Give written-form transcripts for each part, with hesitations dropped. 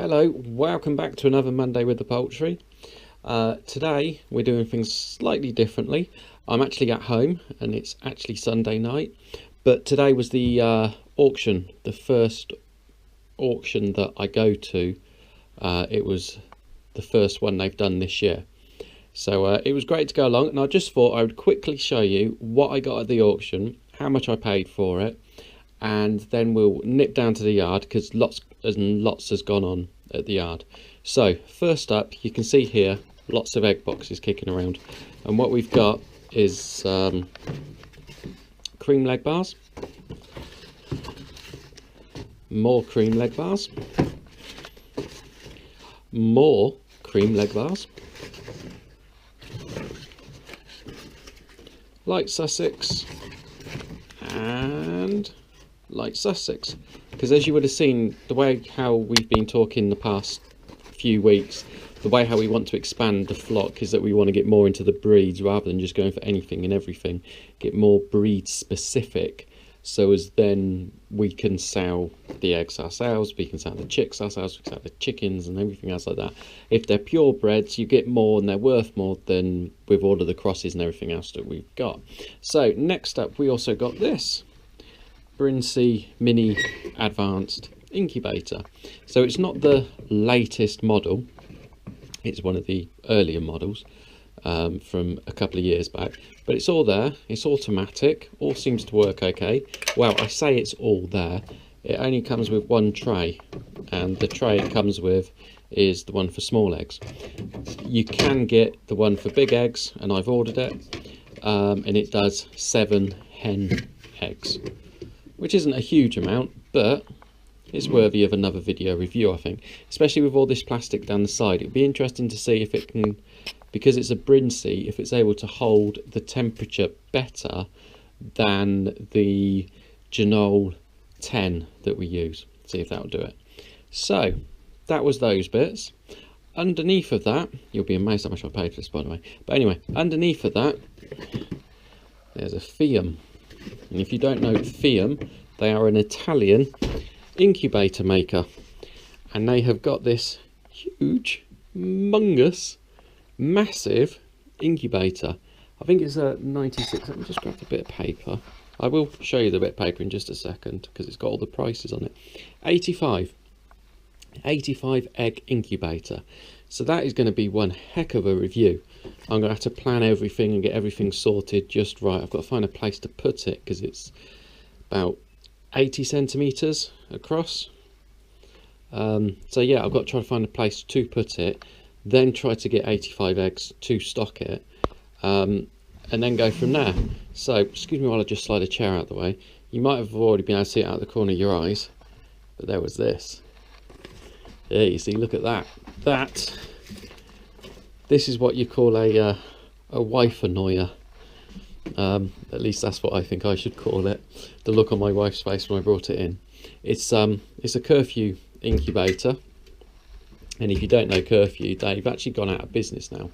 Hello, welcome back to another Monday with the Poultry. Today we're doing things slightly differently. I'm actually at home and it's actually Sunday night, but today was the auction, the first auction that I go to. It was the first one they've done this year. So it was great to go along, and I just thought I would quickly show you what I got at the auction, how much I paid for it, and then we'll nip down to the yard because lots and lots has gone on at the yard. So first up, you can see here lots of egg boxes kicking around, and what we've got is cream leg bars, more cream leg bars, more cream leg bars, light Sussex, and light Sussex. Because as you would have seen, the way how we've been talking the past few weeks, the way how we want to expand the flock is that we want to get more into the breeds rather than just going for anything and everything. Get more breed specific, so as then we can sell the eggs ourselves, we can sell the chicks ourselves, we can sell the chickens and everything else like that. If they're purebreds, you get more and they're worth more than with all of the crosses and everything else that we've got. So next up, we also got this Poultry mini advanced incubator. So it's not the latest model, it's one of the earlier models from a couple of years back, but it's all there, it's automatic, all seems to work okay. Well, I say it's all there, it only comes with one tray, and the tray it comes with is the one for small eggs. You can get the one for big eggs, and I've ordered it, and it does 7 hen eggs, which isn't a huge amount, but it's worthy of another video review, I think, especially with all this plastic down the side. It'd be interesting to see if it can, because it's a Poultry, if it's able to hold the temperature better than the Janol 10 that we use. See if that'll do it. So that was those bits. Underneath of that, you'll be amazed how much I paid for this, by the way, but anyway, underneath of that there's a Fium. And if you don't know Fium, they are an Italian incubator maker, and they have got this huge, humongous, massive incubator. I think it's a 96. Let me just grab the bit of paper. I will show you the bit of paper in just a second because it's got all the prices on it. 85 egg incubator. So that is going to be one heck of a review. I'm going to have to plan everything and get everything sorted just right. I've got to find a place to put it because it's about 80 centimeters across. So yeah, I've got to try to find a place to put it, then try to get 85 eggs to stock it, and then go from there. So excuse me while I just slide a chair out the way. You might have already been able to see it out of the corner of your eyes, but there was this. Yeah, you see, look at that. This is what you call a wife annoyer. At least that's what I think I should call it. The look on my wife's face when I brought it in. It's a curfew incubator, and if you don't know curfew, they've actually gone out of business now,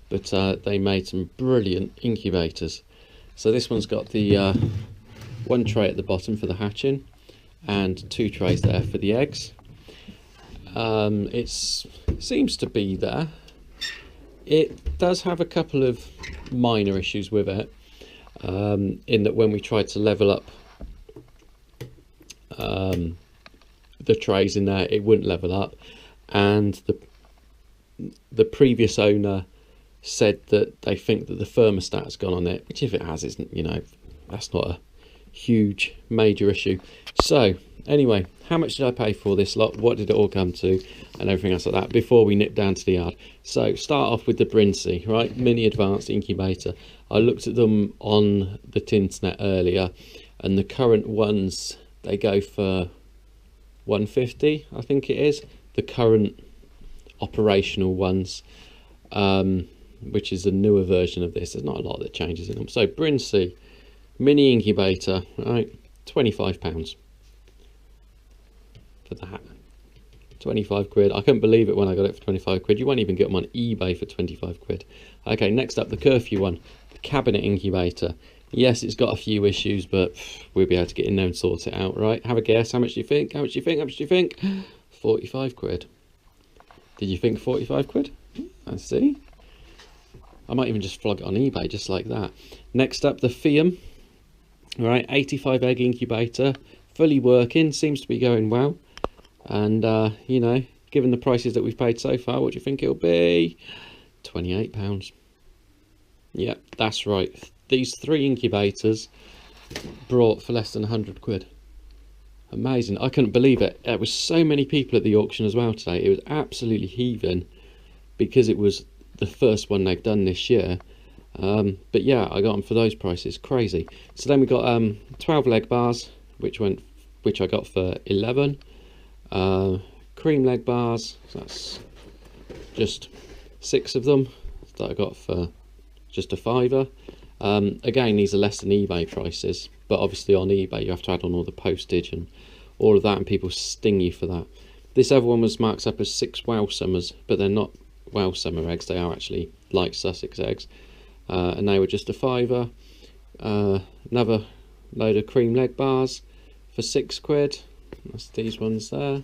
but they made some brilliant incubators. So this one's got the one tray at the bottom for the hatching and 2 trays there for the eggs. It seems to be there. It does have a couple of minor issues with it, in that when we tried to level up the trays in there, it wouldn't level up, and the previous owner said that they think that the thermostat has gone on it, which if it has, isn't, you know, that's not a huge major issue. So anyway, how much did I pay for this lot, what did it all come to, and everything else like that before we nip down to the yard. So start off with the Poultry, right, mini advanced incubator. I looked at them on the internet earlier, and the current ones, they go for 150, I think it is, the current operational ones, which is a newer version of this. There's not a lot that changes in them. So Poultry mini incubator, right, £25 for that. 25 quid. I couldn't believe it when I got it for 25 quid. You won't even get them on eBay for 25 quid. Okay, next up, the curfew one, the cabinet incubator. Yes, it's got a few issues, but we'll be able to get in there and sort it out, right? Have a guess. How much do you think? How much do you think? How much do you think? 45 quid. Did you think 45 quid? I see. I might even just flog it on eBay just like that. Next up, the Fium. Right, 85 egg incubator, fully working, seems to be going well. And, you know, given the prices that we've paid so far, what do you think it'll be? £28. Yep, that's right. These 3 incubators brought for less than 100 quid. Amazing. I couldn't believe it. There was so many people at the auction as well today. It was absolutely heaving because it was the first one they've done this year. But yeah, I got them for those prices. Crazy. So then we got 12 leg bars, which I got for 11. Cream leg bars, so that's just 6 of them that I got for just a £5. Again, these are less than eBay prices, but obviously on eBay you have to add on all the postage and all of that, and people sting you for that. This other one was marked up as 6 Welsh Summers, but they're not Welsh Summer eggs, they are actually like Sussex eggs, and they were just a £5. Another load of cream leg bars for 6 quid, that's these ones there,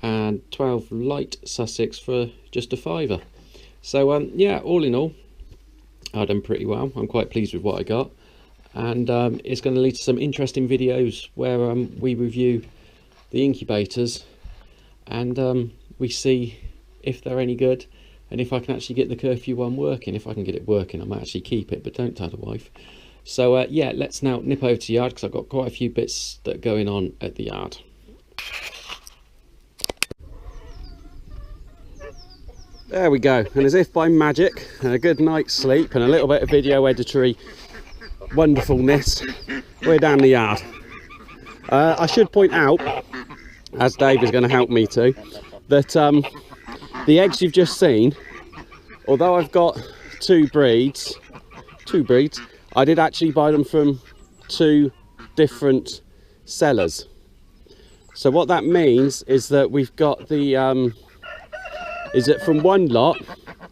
and 12 light Sussex for just a £5. So yeah, all in all, I've done pretty well. I'm quite pleased with what I got, and it's going to lead to some interesting videos where we review the incubators and we see if they're any good and if I can actually get the curfew one working. If I can get it working, I might actually keep it, but don't tell the wife. So yeah, let's now nip over to the yard because I've got quite a few bits that are going on at the yard. There we go, and as if by magic and a good night's sleep and a little bit of video editory wonderfulness, we're down the yard. I should point out, as Dave is going to help me to, that the eggs you've just seen, although I've got two breeds, I did actually buy them from 2 different sellers. So what that means is that we've got the is that from one lot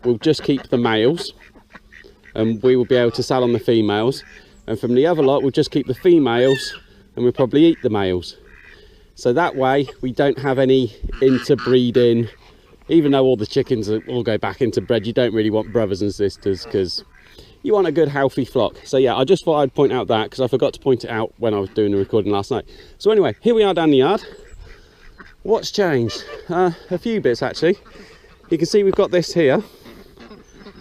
we'll just keep the males and we will be able to sell on the females, and from the other lot we'll just keep the females and we'll probably eat the males. So that way we don't have any interbreeding. Even though all the chickens all go back into bred, you don't really want brothers and sisters because you want a good healthy flock. So yeah, I just thought I'd point out that because I forgot to point it out when I was doing the recording last night. So anyway, here we are down the yard. What's changed? A few bits actually. You can see we've got this here.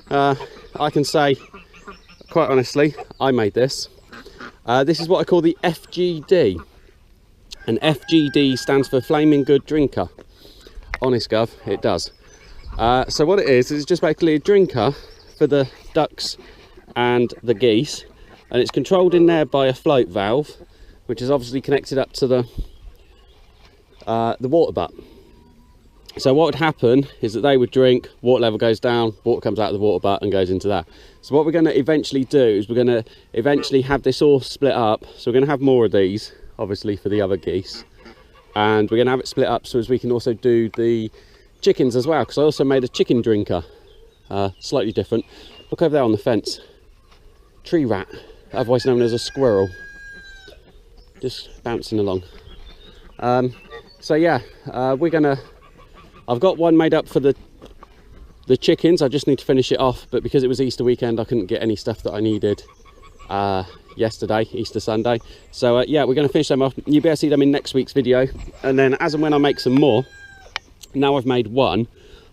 I can say, quite honestly, I made this. This is what I call the FGD. And FGD stands for Flaming Good Drinker. Honest Gov, it does. So what it is just basically a drinker for the ducks and the geese. And it's controlled in there by a float valve, which is obviously connected up to the water butt. So what would happen is that they would drink, water level goes down, water comes out of the water butt and goes into that. So what we're going to eventually do is we're going to eventually have this all split up. So we're going to have more of these, obviously, for the other geese. And we're going to have it split up so as we can also do the chickens as well. Because I also made a chicken drinker, slightly different. Look over there on the fence. Tree rat, otherwise known as a squirrel. Just bouncing along. So yeah, we're going to... I've got one made up for the chickens. I just need to finish it off, but because it was Easter weekend I couldn't get any stuff that I needed yesterday, Easter Sunday. So yeah, we're going to finish them off. You'll be able to see them in next week's video, and then as and when I make some more, now I've made one,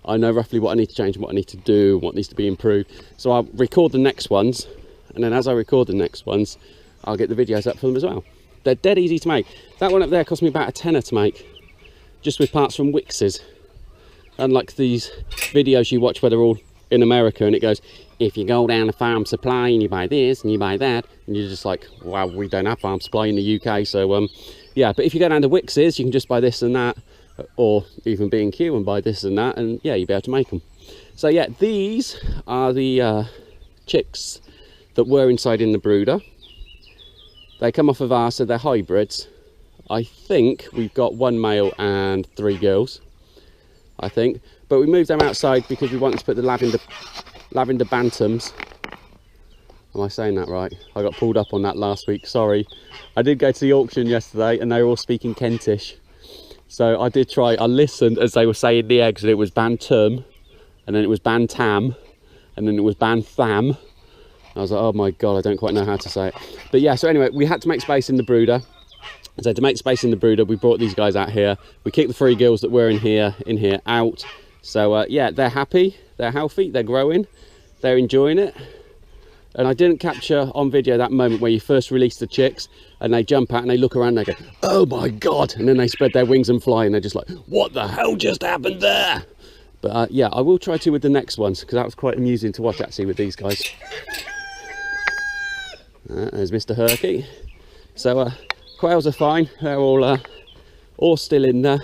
I know roughly what I need to change and what I need to do, what needs to be improved. So I'll record the next ones, and then as I record the next ones I'll get the videos up for them as well. They're dead easy to make. That one up there cost me about a tenner to make, just with parts from Wix's. Unlike these videos you watch where they're all in America and it goes, if you go down to Farm Supply and you buy this and you buy that, and you're just like, wow, we don't have Farm Supply in the UK. So yeah, but if you go down to Wix's you can just buy this and that, or even B&Q and buy this and that, and yeah, you'll be able to make them. So yeah, these are the chicks that were inside in the brooder. They come off of ours, so they're hybrids. I think we've got 1 male and 3 girls, I think, but we moved them outside because we wanted to put the lavender bantams. Am I saying that right? I got pulled up on that last week, sorry. I did go to the auction yesterday and they were all speaking Kentish, So I did try, I listened as they were saying the eggs, and it was bantam, and then it was bantam, and then it was bantham. I was like, oh my God, I don't quite know how to say it. But yeah, so anyway, we had to make space in the brooder. So to make space in the brooder, we brought these guys out here. We kicked the 3 gills that were in here out. So yeah, they're happy, they're healthy, they're growing, they're enjoying it. And I didn't capture on video that moment where you first release the chicks and they jump out and they look around and they go, oh my God. And then they spread their wings and fly and they're just like, what the hell just happened there? But yeah, I will try to with the next ones because that was quite amusing to watch actually with these guys. There's Mr. Herky. So quails are fine. They're all still in there.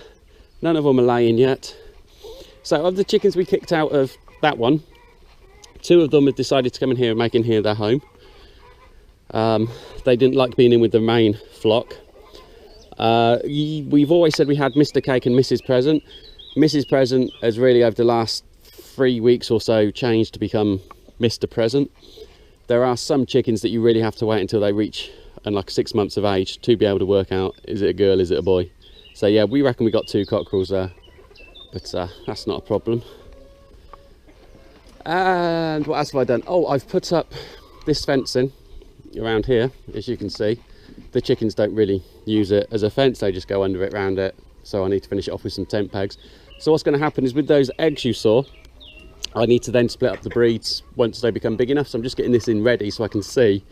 None of them are laying yet. So of the chickens we kicked out of that one, 2 of them have decided to come in here and make in here their home. They didn't like being in with the main flock. We've always said we had Mr. Cake and Mrs. Present. Mrs. Present has really over the last 3 weeks or so changed to become Mr. Present. There are some chickens that you really have to wait until they reach like 6 months of age to be able to work out, is it a girl, is it a boy? So yeah, we reckon we got 2 cockerels there, but that's not a problem. And what else have I done? Oh, I've put up this fencing around here, as you can see. The chickens don't really use it as a fence, they just go under it, round it. So I need to finish it off with some tent pegs. So what's going to happen is with those eggs you saw, I need to then split up the breeds once they become big enough. So I'm just getting this in ready so I can see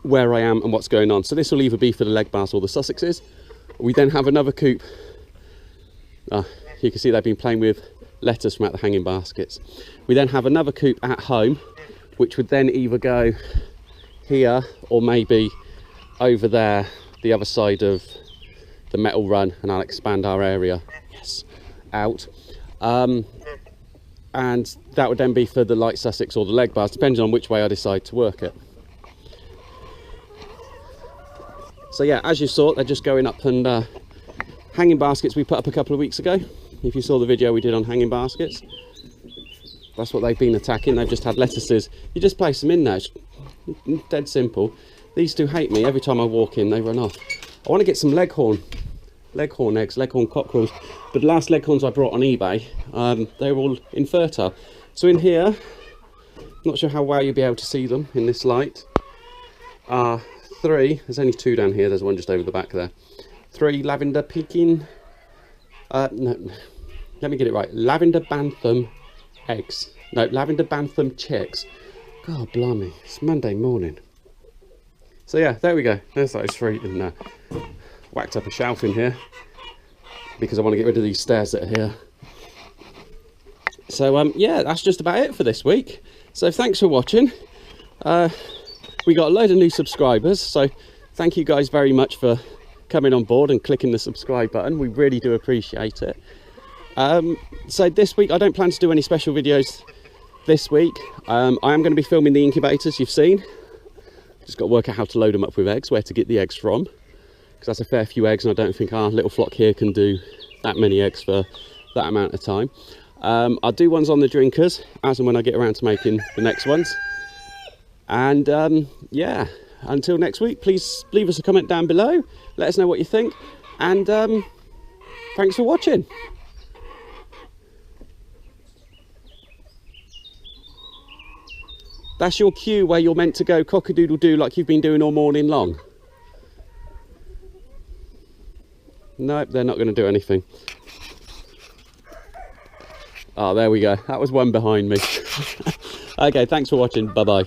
where I am and what's going on. So this will either be for the leg bars or the Sussexes. We then have another coop. You can see they've been playing with letters from out the hanging baskets. We then have another coop at home, which would then either go here or maybe over there, the other side of the metal run, and I'll expand our area out. And that would then be for the light Sussex or the leg bars, depending on which way I decide to work it. So yeah, as you saw, they're just going up, and hanging baskets we put up a couple of weeks ago. If you saw the video we did on hanging baskets, that's what they've been attacking. They've just had lettuces. You just place them in there. It's dead simple. These 2 hate me. Every time I walk in, they run off. I want to get some leghorn eggs, leghorn cockerels. But the last leghorns I brought on eBay, they were all infertile. So in here, not sure how well you'll be able to see them in this light. 3, there's only 2 down here. There's one just over the back there. 3 lavender Peking. No, let me get it right. Lavender bantam eggs. No, lavender bantam chicks. God blimey, it's Monday morning. So yeah, there we go. There's those 3, and whacked up a shelf in here because I want to get rid of these stairs that are here. So yeah, that's just about it for this week. So thanks for watching. We got a load of new subscribers, so thank you guys very much for coming on board and clicking the subscribe button. We really do appreciate it. So this week I don't plan to do any special videos this week. I am going to be filming the incubators you've seen. Just got to work out how to load them up with eggs, where to get the eggs from, because that's a fair few eggs, and I don't think our little flock here can do that many eggs for that amount of time. I'll do ones on the drinkers as and when I get around to making the next ones. And yeah, until next week, please leave us a comment down below, let us know what you think, and thanks for watching. That's your cue where you're meant to go cock-a-doodle-doo like you've been doing all morning long. Nope, they're not going to do anything. Oh, there we go. That was one behind me. Okay, thanks for watching. Bye-bye.